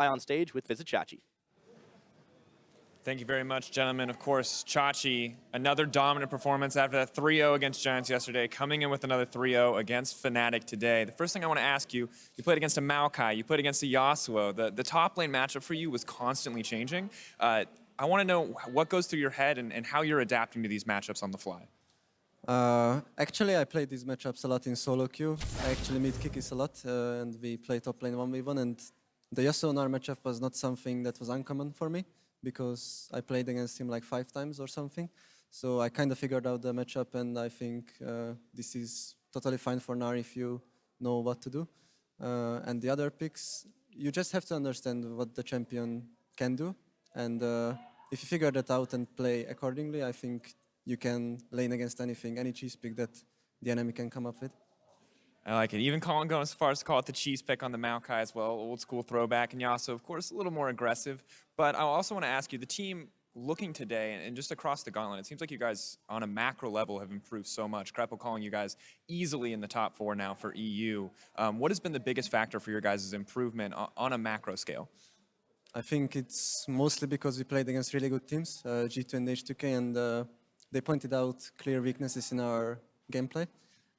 on stage with Visit Chachi. Thank you very much, gentlemen. Of course, Chachi, another dominant performance after that 3-0 against Giants yesterday, coming in with another 3-0 against Fnatic today. The first thing I want to ask you, you played against a Maokai, you played against a Yasuo. The top lane matchup for you was constantly changing. I want to know what goes through your head and how you're adapting to these matchups on the fly. Actually, I played these matchups a lot in solo queue. I actually meet Kikis a lot, and we play top lane 1v1, and the Yasuo Nar matchup was not something that was uncommon for me, because I played against him like 5 times or something. So I kind of figured out the matchup, and I think this is totally fine for Nar if you know what to do. And the other picks, you just have to understand what the champion can do. And if you figure that out and play accordingly, I think you can lane against anything, any cheese pick that the enemy can come up with. I like it. Even Colin going as far as to call it the cheese pick on the Maokai as well. Old school throwback. And Yasuo, of course, a little more aggressive. But I also want to ask you, the team looking today and just across the gauntlet, it seems like you guys on a macro level have improved so much. Kreppel calling you guys easily in the top 4 now for EU. What has been the biggest factor for your guys' improvement on a macro scale? I think it's mostly because we played against really good teams, G2 and H2K, and they pointed out clear weaknesses in our gameplay.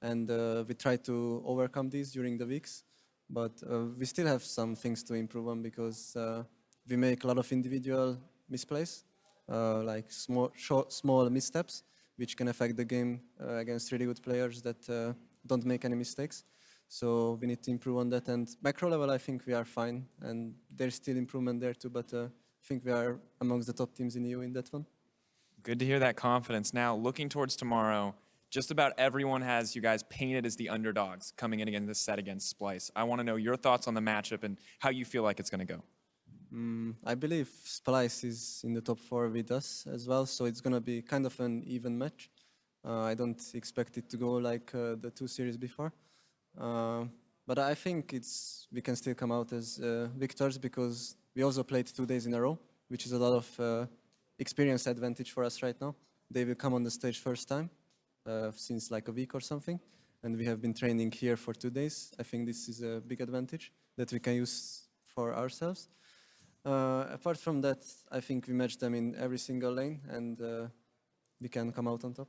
And we try to overcome these during the weeks, but we still have some things to improve on, because we make a lot of individual misplays, like small missteps, which can affect the game against really good players that don't make any mistakes. So we need to improve on that. And macro level, I think we are fine, and there's still improvement there too, but I think we are amongst the top teams in EU in that one. Good to hear that confidence. Now, looking towards tomorrow, just about everyone has you guys painted as the underdogs coming in against this set against Splice. I want to know your thoughts on the matchup and how you feel like it's going to go. I believe Splice is in the top 4 with us as well, so it's going to be kind of an even match. I don't expect it to go like the 2 series before. But I think we can still come out as victors, because we also played 2 days in a row, which is a lot of experience advantage for us right now. They will come on the stage first time. Since like a week or something, and we have been training here for 2 days. I think this is a big advantage that we can use for ourselves. Apart from that, I think we match them in every single lane, and we can come out on top.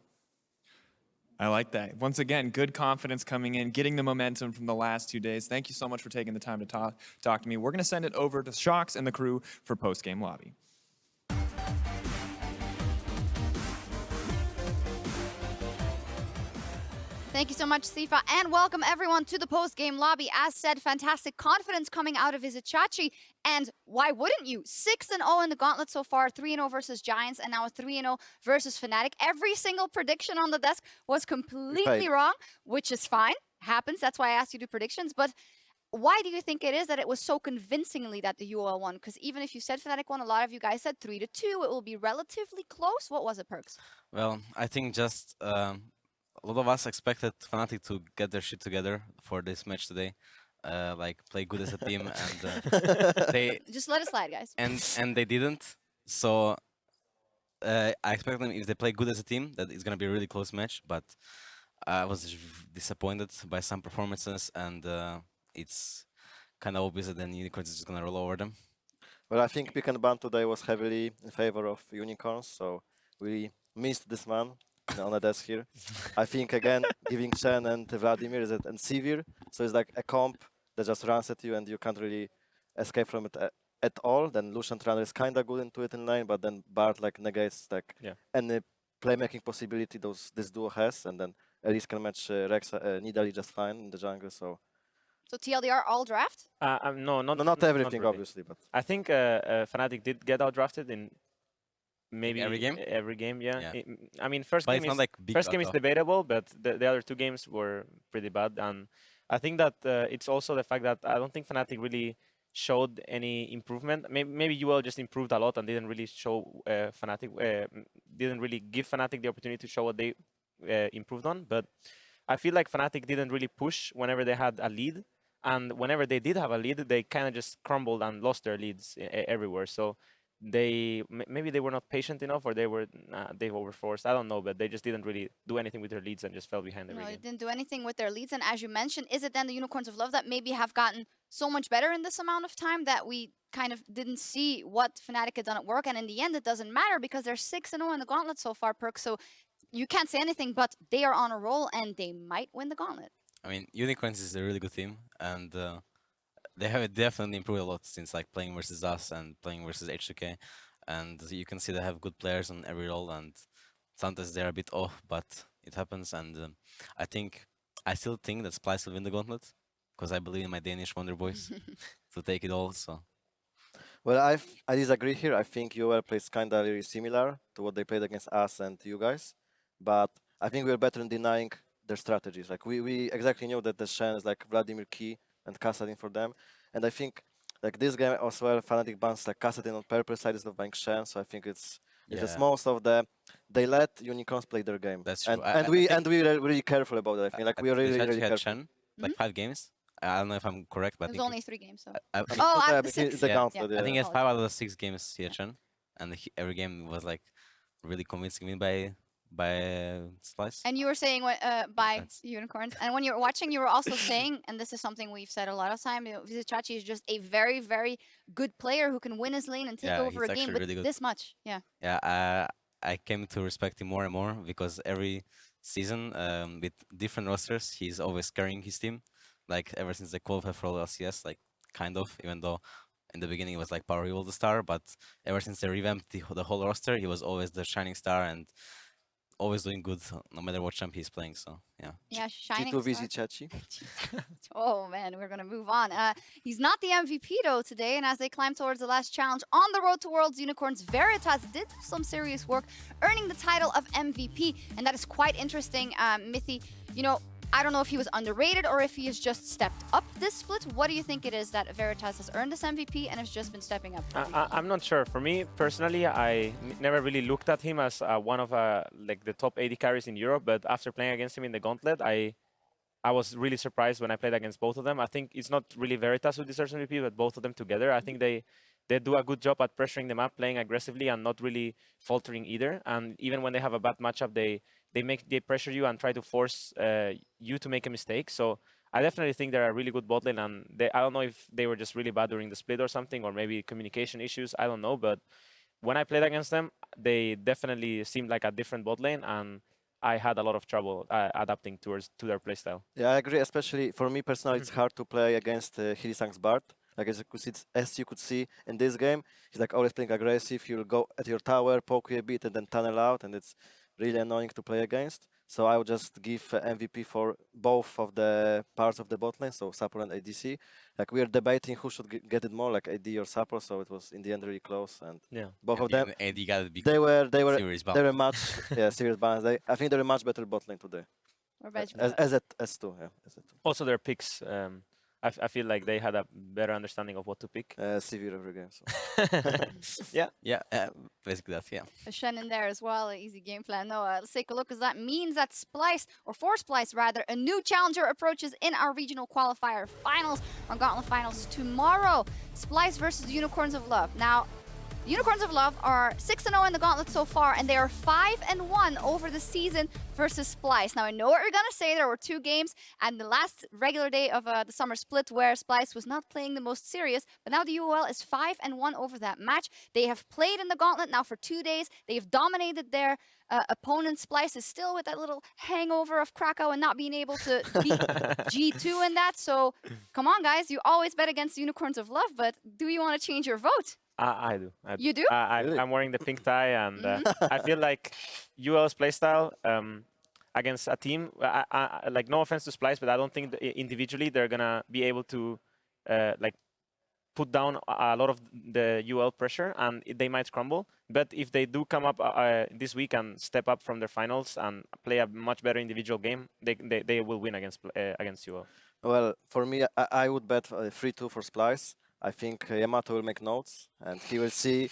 I like that. Once again, good confidence coming in, getting the momentum from the last 2 days. Thank you so much for taking the time to talk to me. We're going to send it over to Shox and the crew for post-game lobby. Thank you so much, Sifa, and welcome everyone to the post-game lobby. As said, fantastic confidence coming out of Visit Chachi, and why wouldn't you? 6-0 in the gauntlet so far, 3-0 versus Giants, and now a 3-0 versus Fnatic. Every single prediction on the desk was completely wrong, which is fine, happens. That's why I asked you to do predictions. But why do you think it is that it was so convincingly that the UOL won? Because even if you said Fnatic won, a lot of you guys said 3-2. It will be relatively close. What was it, Perks? Well, I think just a lot of us expected Fnatic to get their shit together for this match today, like play good as a team, and they just let it slide, guys. And they didn't. So I expect them, if they play good as a team, that it's gonna be a really close match. But I was disappointed by some performances, and it's kind of obvious that then Unicorns is just gonna roll over them. Well, I think pick and ban today was heavily in favor of Unicorns, so we missed this man on the desk here. I think again, giving Chen and Vladimir and Sivir, so it's like a comp that just runs at you and you can't really escape from it at all. Then Lucian Trunner is kind of good into it in lane, but then Bart like negates like any playmaking possibility this duo has, and then Elise can match Rex Nidalee just fine in the jungle. So TLDR all draft? No, not everything, really. obviously, but I think Fnatic did get outdrafted in maybe every game. Every game, yeah. Yeah. I mean, first game is debatable, but the other 2 games were pretty bad. And I think that it's also the fact that I don't think Fnatic really showed any improvement. Maybe UOL just improved a lot and didn't really show Fnatic, didn't really give Fnatic the opportunity to show what they improved on. But I feel like Fnatic didn't really push whenever they had a lead. And whenever they did have a lead, they kind of just crumbled and lost their leads everywhere. So maybe they were not patient enough, or they overforced. I don't know, but they just didn't really do anything with their leads and just fell behind every No, they game. didn't do anything with their leads. And as you mentioned, is it then the Unicorns of Love that maybe have gotten so much better in this amount of time that we kind of didn't see what Fnatic had done at work? And in the end, it doesn't matter because they're 6-0 in the Gauntlet so far, Perk. So you can't say anything, but they are on a roll and they might win the Gauntlet. I mean, Unicorns is a really good team, and they have definitely improved a lot since like playing versus us and playing versus H2K, and you can see they have good players on every role, and sometimes they're a bit off, but it happens. And I still think that Splice will win the Gauntlet because I believe in my Danish Wonder Boys to take it all. So Well, I disagree here. I think UOL plays kind of really similar to what they played against us and you guys, but I think we're better in denying their strategies. Like we exactly knew that the Shen is like Vladimir Key and Kassadin for them, and I think like this game as well, Fnatic bans like Kassadin on purpose, instead of buying Shen. So I think it's just most of they let Unicorns play their game. that's true. And we are really careful about that. I think like we are really had careful. Chen, like 5 games. I don't know if I'm correct, but It was only 3 games, so. I Oh, Yeah, at the 6. the Yeah. Gauntlet, I think he yeah. has 5 out of the 6 games he had Chen, and every game was like really convincing me by Splice. And you were saying by That's- Unicorns. And when you were watching, you were also saying, and this is something we've said a lot of time, Vizichachi is just a very, very good player who can win his lane and take Yeah, over a he's game actually with really good. this much. Yeah. Yeah, I came to respect him more and more because every season with different rosters, he's always carrying his team. Like ever since they qualified for LCS, like kind of, even though in the beginning it was like Power Evil the star, but ever since they revamped the whole roster, he was always the shining star and always doing good no matter what champ he's playing. So yeah. Yeah, shining G2 star. Vizichachi. Oh man, we're gonna move on. He's not the MVP though today, and as they climb towards the last challenge on the road to Worlds, Unicorns Veritas did some serious work, earning the title of MVP, and that is quite interesting. Mithy, you know, I don't know if he was underrated or if he has just stepped up this split. What do you think it is that Veritas has earned this MVP and has just been stepping up? I'm not sure. For me personally, I never really looked at him as one of like the top 80 carries in Europe. But after playing against him in the Gauntlet, I was really surprised when I played against both of them. I think it's not really Veritas who deserves MVP, but both of them together. I think they do a good job at pressuring the map, playing aggressively and not really faltering either. And even when they have a bad matchup, they pressure you and try to force you to make a mistake. So I definitely think they're a really good bot lane, and I don't know if they were just really bad during the split or something, or maybe communication issues. I don't know, but when I played against them, they definitely seemed like a different bot lane, and I had a lot of trouble adapting to their playstyle. Yeah, I agree. Especially for me personally, it's hard to play against Hylissang's Bard. Like as you could see in this game, he's like always playing aggressive. He will go at your tower, poke you a bit, and then tunnel out, and it's really annoying to play against. So I would just give MVP for both of the parts of the bot lane, so support and ADC. Like we are debating who should get it more, like AD or support. So it was in the end really close, and Yeah, both of them And you gotta be they were serious they were much serious balance. I think they're a much better bot lane today. Or Benjamin? As two, yeah. As a two. also their picks. I feel like they had a better understanding of what to pick. Severe every game. So. Yeah, basically that. Yeah. A Shen in there as well, an easy game plan. No, let's take a look, because that means that Splice, or for Splice rather, a new challenger approaches in our regional qualifier finals, our Gauntlet finals tomorrow. Splice versus Unicorns of Love. Now, Unicorns of Love are 6-0 in the Gauntlet so far, and they are 5-1 over the season versus Splice. Now, I know what you're going to say. There were 2 games, and the last regular day of the summer split where Splice was not playing the most serious, but now the UOL is 5-1 over that match. They have played in the Gauntlet now for 2 days. They have dominated their opponent. Splice is still with that little hangover of Krakow and not being able to beat G2 in that. So, come on, guys. You always bet against Unicorns of Love, but do you want to change your vote? I do. You do? Really? I'm wearing the pink tie, and I feel like UL's playstyle against a team, like no offense to Splice, but I don't think individually they're gonna be able to like put down a lot of the UL pressure, and they might crumble. But if they do come up this week and step up from their finals and play a much better individual game, they will win against UL. Well, for me, I would bet 3-2 for Splice. I think Yamato will make notes, and he will see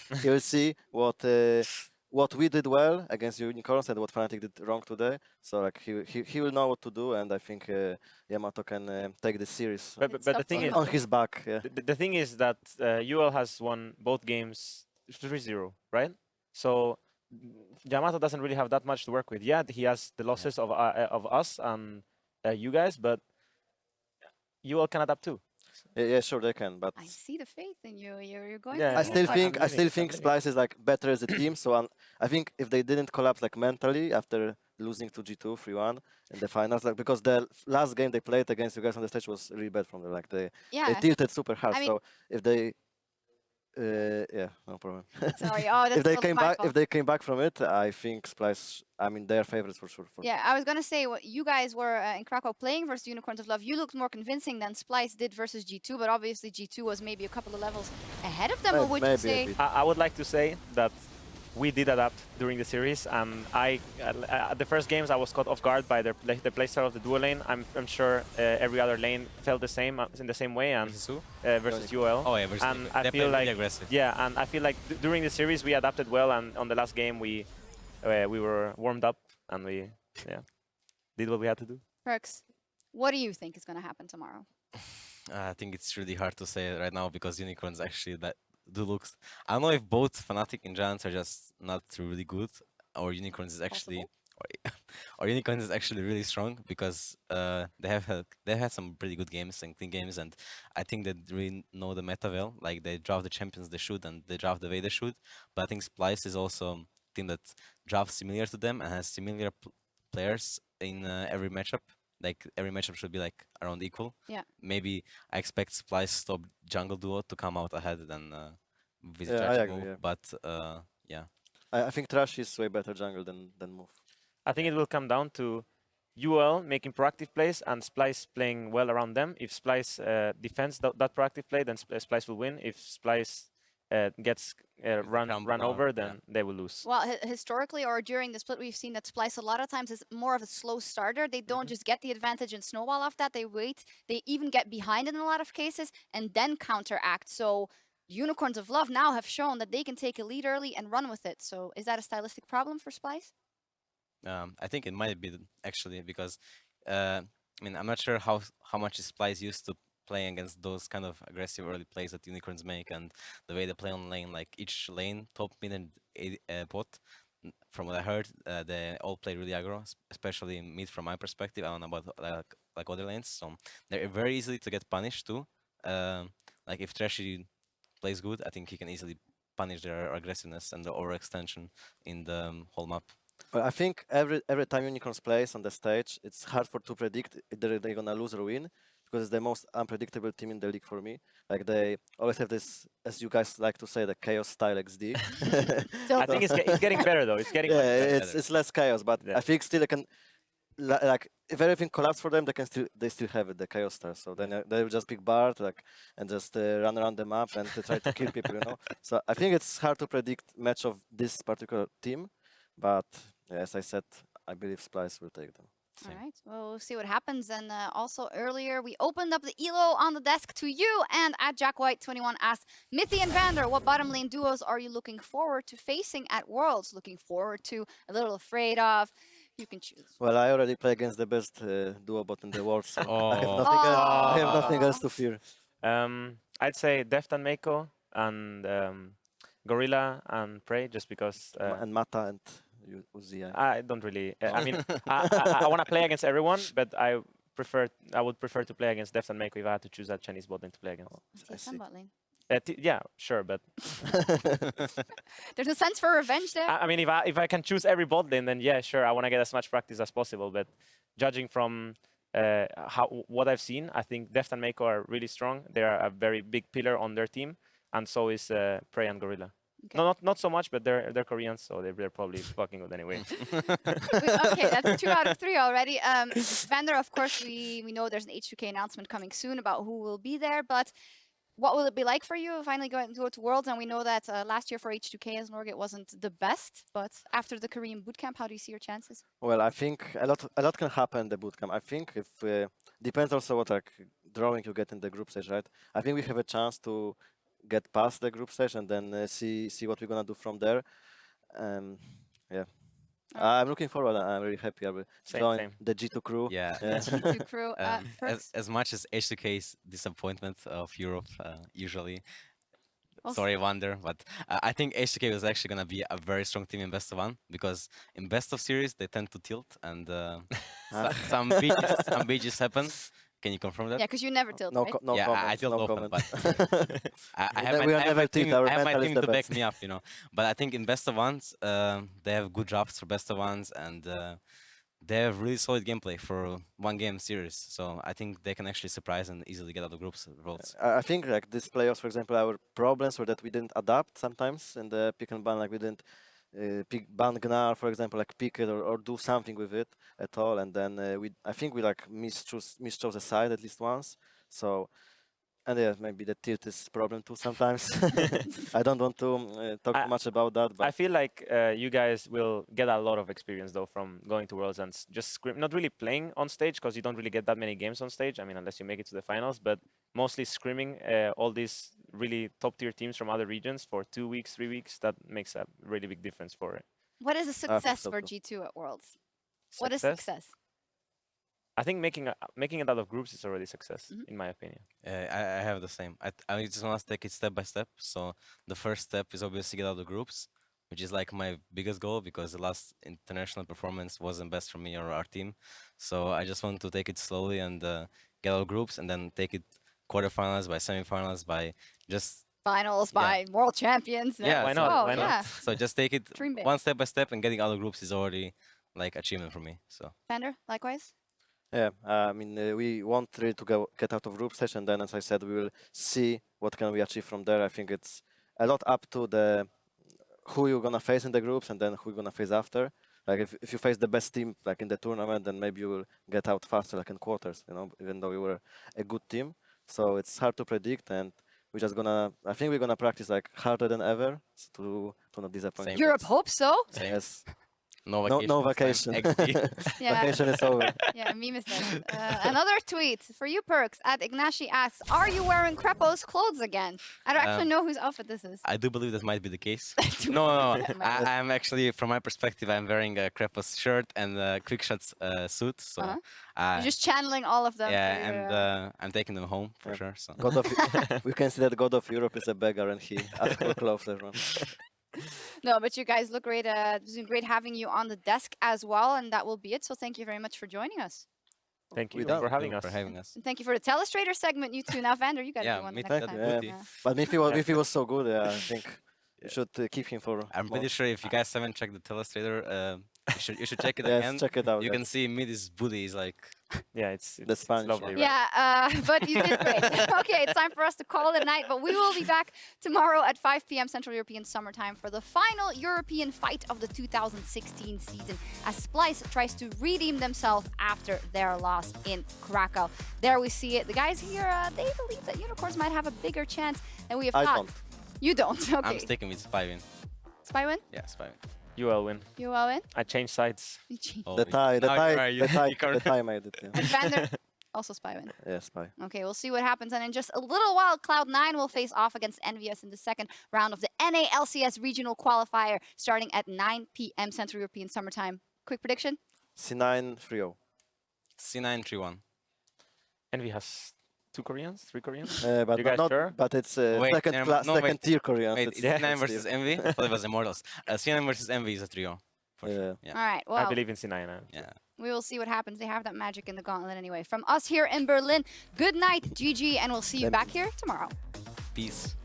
what we did well against Unicorns and what Fnatic did wrong today. So like he will know what to do, and I think Yamato can take the series But the thing is, on his back. Yeah. the thing is that UL has won both games 3-0, right? So Yamato doesn't really have that much to work with. Yeah, he has the losses of us and you guys, but UOL can adapt too. Yeah, sure they can, but I see the faith in you. You're going Yeah, for I it. still I'm think believing it, I'm believing Splice is like better as a team. So I think if they didn't collapse like mentally after losing to G2 3-1 in the finals, like because the last game they played against you guys on the stage was really bad from them. Like they Yeah. tilted super hard. I mean- So if they yeah, no problem. Sorry. Oh, that's if they totally came my back, fault. if they came back from it, I think Splice. I mean, they are favorites for sure. Yeah, I was gonna say what you guys were in Krakow playing versus Unicorns of Love. You looked more convincing than Splice did versus G2, but obviously G2 was maybe a couple of levels ahead of them. Or would you Maybe a say? bit. I would like to say that we did adapt during the series, and the first games I was caught off guard by the playstyle of the duo lane. I'm sure every other lane felt the same in the same way, and Versus who? versus UOL. Oh yeah, versus And Liquid. I They feel played really like aggressive. yeah, and I feel like during the series we adapted well, and on the last game we were warmed up and we did what we had to do. Perks, what do you think is gonna happen tomorrow? I think it's really hard to say right now because Unicorns actually do looks. I don't know if both Fnatic and Giants are just not really good, or Unicorns is actually, or Unicorns is actually really strong because they had some pretty good games and clean games, and I think they really know the meta well. Like they draft the champions they should, and they draft the way they should. But I think Splice is also a team that drafts similar to them and has similar players in every matchup. Like every matchup should be like around equal. Yeah. Maybe I expect Splice top jungle duo to come out ahead than Visit Yeah, I agree, move. yeah. But yeah. I think Trash is way better jungle than Move. I think it will come down to UOL making proactive plays and Splice playing well around them. If Splice defends that proactive play, then Splice will win. If Splice gets run over, then they will lose. Well, historically or during the split, we've seen that Splice a lot of times is more of a slow starter. They don't just get the advantage and snowball off that. They wait. They even get behind in a lot of cases and then counteract. So Unicorns of Love now have shown that they can take a lead early and run with it. So is that a stylistic problem for Splice? I think it might be actually because I mean I'm not sure how much is Splice used to playing against those kind of aggressive early plays that Unicorns make and the way they play on lane. Like each lane, top, mid, and bot. From what I heard, they all play really aggro, especially mid. From my perspective, I don't know about like other lanes, so they're very easily to get punished too. Like if Trashy plays good, I think he can easily punish their aggressiveness and the overextension in the whole map. Well, I think every time Unicorns plays on the stage, it's hard to predict if they're gonna lose or win because it's the most unpredictable team in the league for me. Like they always have this, as you guys like to say, the chaos style XD. I think it's getting better though. It's getting it's less chaos, but Yeah. I think still they can like if everything collapses for them, they still have it, the chaos style. So then they will just pick Bard and just run around the map and try to kill people, you know. So I think it's hard to predict match of this particular team, but as I said, I believe Splice will take them. All right, well, we'll see what happens. And also earlier, we opened up the ELO on the desk to you. And at JackWhite21 asked, Mithy and Vander, what bottom lane duos are you looking forward to facing at Worlds? Looking forward to, a little afraid of? You can choose. Well, I already play against the best duo bot in the world, so Oh. I have nothing else to fear. I'd say Deft and Mako and Gorilla and Prey, just because And Mata and Uzi. I don't really. I mean, I want to play against everyone, but I would prefer to play against Deft and Mako if I had to choose that Chinese bot lane to play against. I see. Bot lane. Yeah, sure, but There's a sense for revenge there. I mean, if I can choose every bot lane, then yeah, sure, I want to get as much practice as possible. But judging from what I've seen, I think Deft and Mako are really strong. They are a very big pillar on their team, and so is Prey and Gorilla. Okay. No, not so much, but they're Koreans, so they're probably fucking good anyway. Okay, that's 2 out of 3 already. Vander, of course, we know there's an H2K announcement coming soon about who will be there, but what will it be like for you finally going to go to Worlds? And we know that last year for H2K as Norge, it wasn't the best, but after the Korean bootcamp, how do you see your chances? Well, I think a lot can happen in the bootcamp. I think if depends also what like drawing you get in the group stage, right? I think we have a chance to get past the group stage and then see what we're gonna do from there. Yeah, I'm looking forward. I'm really happy. I will join same. the G2 crew. Yeah. G2 crew. As much as H2K's disappointment of Europe usually, Sorry, Wander, but I think HTK is actually gonna be a very strong team in best of one because in best of series they tend to tilt and some BGs happen. Can you confirm that? Yeah, because you never tilt, right? No Yeah, comment. I tilt no often, comment. but I have We are I have never my team, tilt. Our I have my mental is team the to back best. me up, you know. But I think in best of ones, they have good drafts for best of ones and they have really solid gameplay for one game series. So I think they can actually surprise and easily get out of groups votes. I think like these playoffs, for example, our problems were that we didn't adapt sometimes in the pick and ban. Like we didn't pick ban Gnar, for example, like pick it or do something with it at all. And then I think we like mischose a side at least once. So. And yeah, maybe the tilt is problem too sometimes. I don't want to talk too much about that, but I feel like you guys will get a lot of experience though from going to Worlds and just not really playing on stage because you don't really get that many games on stage. I mean, unless you make it to the finals, but mostly scrimming all these really top tier teams from other regions for 2 weeks, 3 weeks. That makes a really big difference for it. What is a I think success so for too. G2 at Worlds? What is success? I think making it out of groups is already success, in my opinion. I have the same. I just want to take it step by step. So the first step is obviously get out of the groups, which is like my biggest goal because the last international performance wasn't best for me or our team. So I just want to take it slowly and get out of groups and then take it quarterfinals by semifinals by just Finals Yeah. by world champions. Yeah, why so- not? Oh, Why not? yeah. so just take it Dream big. one step by step and getting out of groups is already like achievement for me. So Vander, likewise? yeah, I mean, we want really to get out of group stage, and then, as I said, we will see what can we achieve from there. I think it's a lot up to the who you're gonna face in the groups, and then who you're gonna face after. Like if you face the best team, like in the tournament, then maybe you will get out faster, like in quarters. You know, even though we were a good team, so it's hard to predict, and we're just gonna. I think we're gonna practice like harder than ever to not disappoint. Same. Europe guys. hopes so. same. Yes. No No vacation. vacation. this time. XD. Yeah. Vacation is over. Yeah, meme is dead. Another tweet for you, Perks, at Ignashi asks, are you wearing Crepo's clothes again? I don't actually know whose outfit this is. I do believe that might be the case. Do No, believe that might be. I'm actually, from my perspective, I'm wearing a Krepos shirt and a QuickShot's suit. So, You're just channeling all of them. yeah, for your, and I'm taking them home for Yeah. sure. So, God of we can see that God of Europe is a beggar, and he asks for clothes. Everyone. No, but you guys look great. It's been great having you on the desk as well, and that will be it. So thank you very much for joining us. Thank you We done. for having us. for having us. And thank you for the Telestrator segment, you two. Now, Vander, you got to Yeah, do one me next too. time. That'd be Yeah. But if he was so good, I think you should keep him for. I'm more. pretty sure if you guys haven't checked the Telestrator, you should check it Yes, again. check it out. You yes. can see Mid's booty is like, Yeah, it's Spanish lovely. one. Right? Yeah, but you did great. Okay, it's time for us to call it a night, but we will be back tomorrow at 5 p.m. Central European Summertime for the final European fight of the 2016 season as Splice tries to redeem themselves after their loss in Krakow. There we see it. The guys here, they believe that Unicorns might have a bigger chance than we have I thought. don't. You don't, okay. I'm sticking with Spy win. Spy win? Yeah, Spy win. UOL win. You will win? I changed sides. You cheat. Oh, The tie, the now tie, you're right, the tie, you can't- the tie made it. Yeah. And Vander, also Spy win. Yes, bye. Okay, we'll see what happens. And in just a little while, Cloud9 will face off against Envious in the second round of the NA LCS regional qualifier starting at 9 p.m. Central European Summertime. Quick prediction? C9 3-0. C9 3-1. Envy has 2 Koreans, 3 Koreans. But You guys not. sure? But it's Wait, second never class, mind. No, second wait. tier Koreans. Wait, It's- it's C9 it's versus tier. Envy? I thought it was Immortals. C9 versus Envy is a trio. For Yeah. sure. Yeah. All right, I well, believe in C9. Yeah. we will see what happens. They have that magic in the gauntlet anyway. From us here in Berlin, good night, GG, and we'll see you Then- back here tomorrow. Peace.